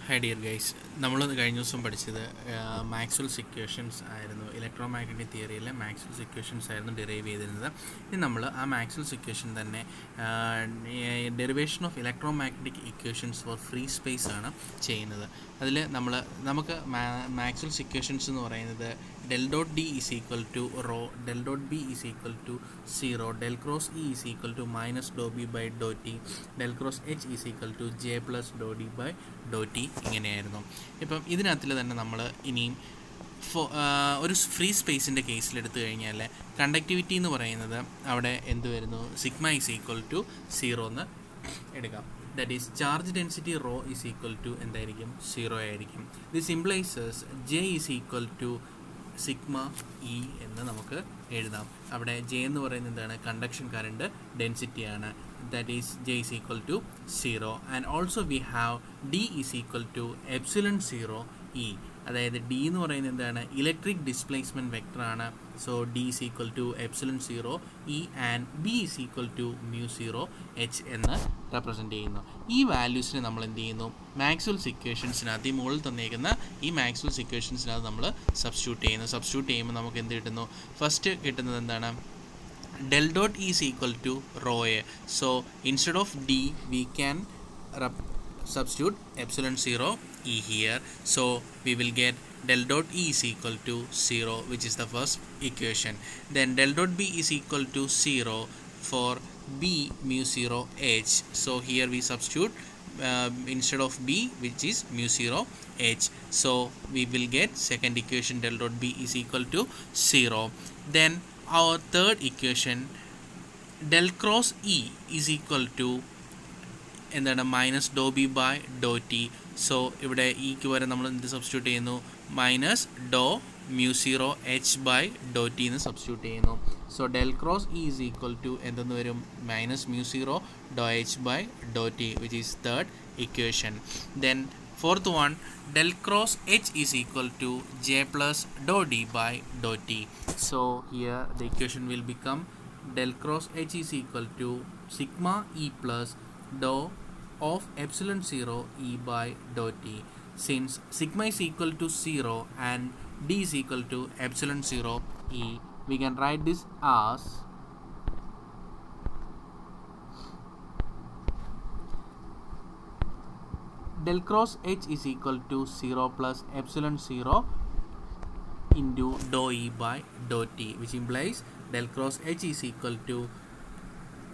Hi dear guys, നമ്മൾ കഴിഞ്ഞ ദിവസം പഠിച്ചത് മാക്സ്വെൽസ് ഇക്വേഷൻസ് ആയിരുന്നു. ഇലക്ട്രോ മാഗ്നറ്റിക് തിയറിയിലെ മാക്സ്വെൽസ് ഇക്വേഷൻസ് ആയിരുന്നു ഡിറൈവ് ചെയ്തിരുന്നത്. ഇനി നമ്മൾ ആ മാക്സ്വെൽസ് ഇക്വേഷൻ തന്നെ derivation of electromagnetic equations for free space ആണ് ചെയ്യുന്നത്. അതിൽ നമുക്ക് മാക്സ്വെൽസ് ഇക്വേഷൻസ് എന്ന് പറയുന്നത് del dot D is equal to rho, del dot B is equal to 0, del cross E is equal to minus doh B by doh T, del cross H is equal to J plus doh D by doh T, ഇങ്ങനെയായിരുന്നു. ഇപ്പം ഇതിനകത്തിൽ തന്നെ നമ്മൾ ഇനിയും ഒരു free സ്പേസിൻ്റെ കേസിലെടുത്തു കഴിഞ്ഞാൽ conductivity എന്ന് പറയുന്നത് അവിടെ എന്ത് വരുന്നു, സിഗ്മ ഈസ് ഈക്വൽ ടു 0 എന്ന് എടുക്കാം. That is charge density rho is equal to എന്തായിരിക്കും, 0 ആയിരിക്കും. This implies J is equal to sigma E എന്ന് നമുക്ക് എഴുതാം. അവിടെ ജെ എന്ന് പറയുന്നത് എന്താണ്, കണ്ടക്ഷൻ കറണ്ട് ഡെൻസിറ്റിയാണ്. that is J is equal to 0, and also we have D is equal to epsilon 0 E. അതായത് ഡി എന്ന് പറയുന്നത് എന്താണ്, ഇലക്ട്രിക് ഡിസ്പ്ലേസ്മെൻറ്റ് വെക്ടർ ആണ്. So D is equal to epsilon 0 E and B is equal to mu 0 H എന്ന് represent ചെയ്യുന്നു. ഈ വാല്യൂസിനെ നമ്മൾ എന്ത് ചെയ്യുന്നു, മാക്സ്വെൽസ് ഇക്വേഷൻസിനകത്ത് ഈ മുകളിൽ തന്നേക്കുന്ന ഈ മാക്സ്വെൽസ് ഇക്വേഷൻസിനകത്ത് നമ്മൾ സബ്സ്റ്റിറ്റ്യൂട്ട് ചെയ്യുമ്പോൾ നമുക്ക് എന്ത് കിട്ടുന്നു, ഫസ്റ്റ് കിട്ടുന്നത് എന്താണ്, del dot E is equal to rho A. So instead of D we can substitute epsilon 0 E here. So we will get del dot E is equal to 0, which is the first equation. Then del dot B is equal to 0 for B mu 0 H. So here we substitute instead of B, which is mu 0 H. So we will get second equation, del dot B is equal to 0. Then our third equation, del cross E is equal to എന്താണ്, minus doh B by doh T. So ഇവിടെ ഇക്ക് വരെ നമ്മൾ എന്ത് substitute ചെയ്യുന്നു, minus doh mu 0 H by doh T എന്ന് substitute ചെയ്യുന്നു. So del cross E is equal to എന്തെന്ന് വരും, minus mu 0 doh H by doh T, which is third equation. Then fourth one, del cross H is equal to J plus dou D by dou T. So here the equation will become del cross H is equal to sigma E plus dou of epsilon 0 E by dou T. Since sigma is equal to 0 and D is equal to epsilon 0 E, we can write this as del cross H is equal to 0 plus epsilon 0 into dou E by dou T, which implies del cross H is equal to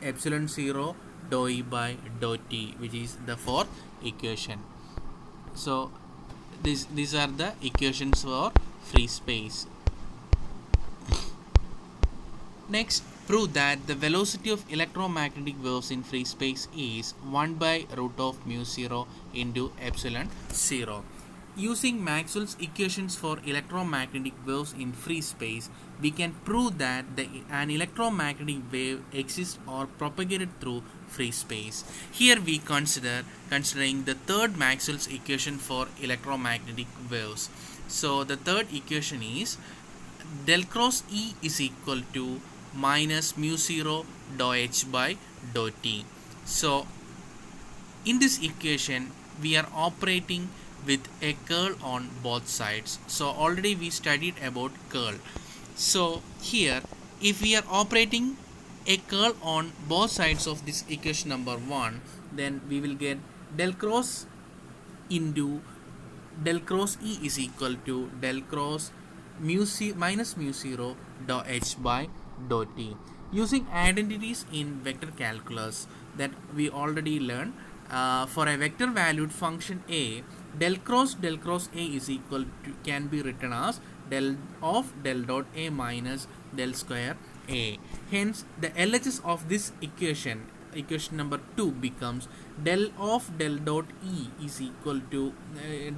epsilon 0 dou E by dou T, which is the fourth equation. So these are the equations for free space. Next, prove that the velocity of electromagnetic waves in free space is 1 by root of mu 0 into epsilon 0. Using Maxwell's equations for electromagnetic waves in free space, we can prove that an electromagnetic wave exists or propagated through free space. Here we considering the third Maxwell's equation for electromagnetic waves. So the third equation is del cross E is equal to minus mu 0 dou H by dou T. So in this equation we are operating with a curl on both sides. So already we studied about curl. So here if we are operating a curl on both sides of this equation number 1, then we will get del cross into del cross E is equal to del cross minus mu 0 dou H by dou T. Using identities in vector calculus that we already learned, for a vector valued function A, del cross A is equal to, can be written as del dot A minus del square A. Hence the LHS of this equation number 2 becomes del dot E is equal to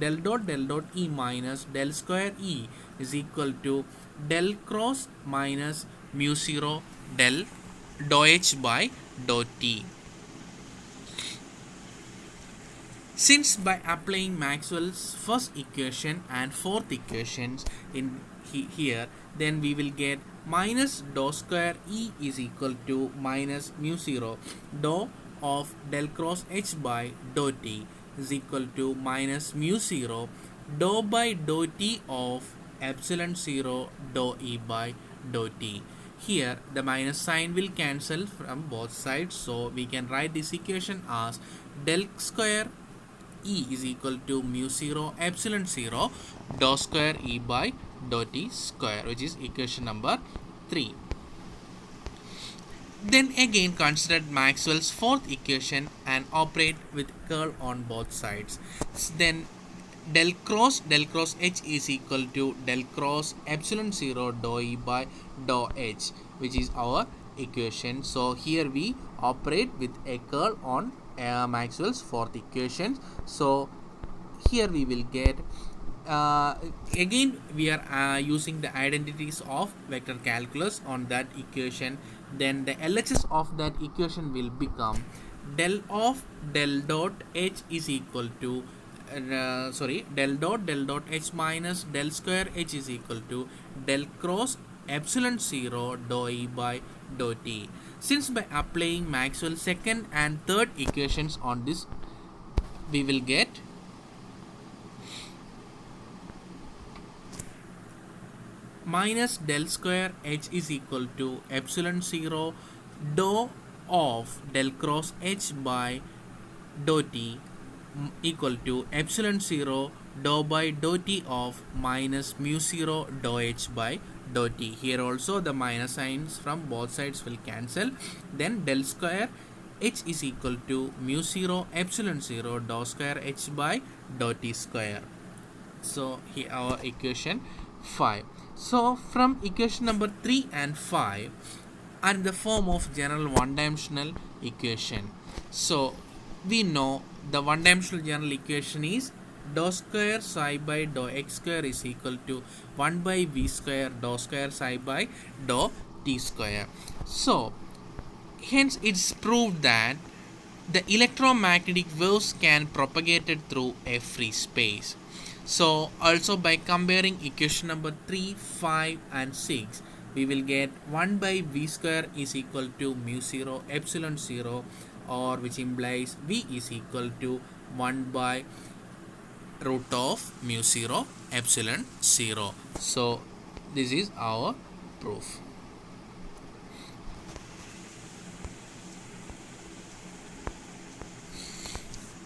del dot E minus del square E is equal to del cross minus mu 0 del dou H by dou T. Since by applying Maxwell's first equation and fourth equations in here, then we will get minus dou square E is equal to minus mu 0 dou of del cross H by dou T. is equal to minus mu 0 dou by dou t of epsilon 0 dou E by dou t. Here the minus sign will cancel from both sides, so we can write this equation as del square E is equal to mu 0 epsilon 0 dou square E by dou t square, which is equation number 3. Then again consider Maxwell's fourth equation and operate with curl on both sides. Then del cross H is equal to del cross epsilon 0 dou E by dou H, which is our equation. So here we operate with a curl on Maxwell's fourth equation. So here we will get again we are using the identities of vector calculus on that equation. Then the LHS of that equation will become del of del dot H is equal to del dot H minus del square H is equal to del cross epsilon 0 dou E by dou t. Since by applying Maxwell's second and third equations on this, we will get minus del square H is equal to epsilon 0 dou of del cross H by dou t equal to epsilon 0 dou by dou t of minus mu 0 dou H by dou t. Here also the minus signs from both sides will cancel. Then del square H is equal to mu 0 epsilon 0 dou square H by dou t square. So here our equation 5. So from equation number 3 and 5 are in the form of general one-dimensional equation. So we know the one-dimensional general equation is dou square psi by dou x square is equal to 1 by v square dou square psi by dou t square. So hence it's proved that the electromagnetic waves can propagate through a free space. So also by comparing equation number 3, 5 and 6, we will get 1 by v square is equal to mu 0 epsilon 0, or which implies v is equal to 1 by root of mu 0 epsilon 0. So this is our proof.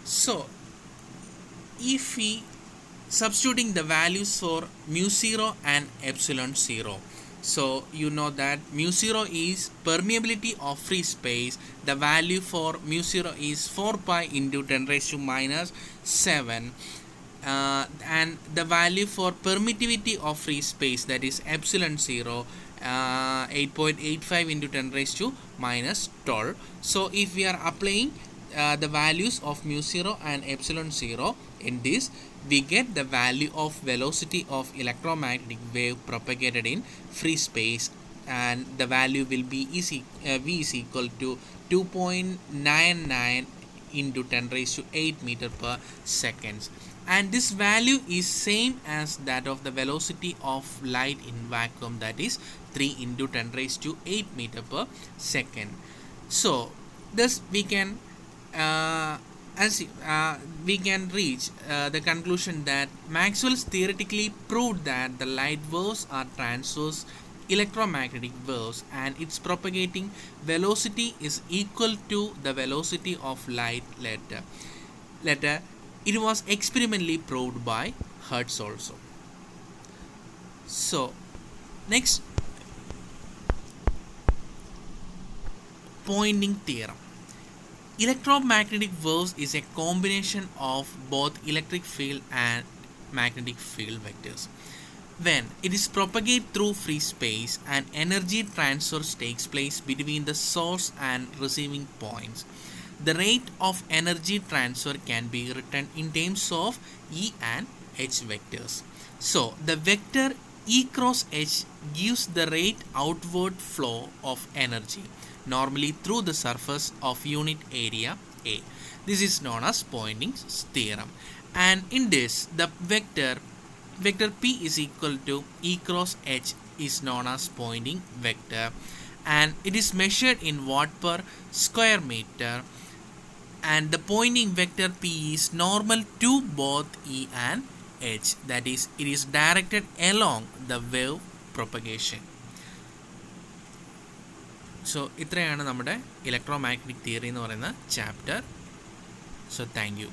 So if we substituting the values for mu 0 and epsilon 0, so you know that mu 0 is permeability of free space. The value for mu 0 is 4 pi into 10 raised to minus 7, and the value for permittivity of free space, that is epsilon 0, 8.85 into 10 raised to minus 12. So if we are applying the values of mu 0 and epsilon 0 in this, we get the value of velocity of electromagnetic wave propagated in free space, and the value will be v is equal to 2.99 into 10 raised to 8 meter per second, and this value is same as that of the velocity of light in vacuum, that is 3 into 10 raised to 8 meter per second. So thus we can we can reach the conclusion that Maxwell's theoretically proved that the light waves are transverse electromagnetic waves, and its propagating velocity is equal to the velocity of light. Later it was experimentally proved by Hertz also. So next, Poynting theorem. Electromagnetic waves is a combination of both electric field and magnetic field vectors. When it is propagated through free space, an energy transfer takes place between the source and receiving points. The rate of energy transfer can be written in terms of E and H vectors. So the vector E cross H gives the rate outward flow of energy, normally through the surface of unit area A. This is known as Poynting's theorem. And in this, the vector P is equal to E cross H is known as Poynting vector, and it is measured in watt per square meter. and the Poynting vector P is normal to both E and H. That is, it is directed along the wave propagation. So ഇത്രയാണ് നമ്മുടെ electro magnetic theory എന്ന് പറയുന്ന chapter. So thank you.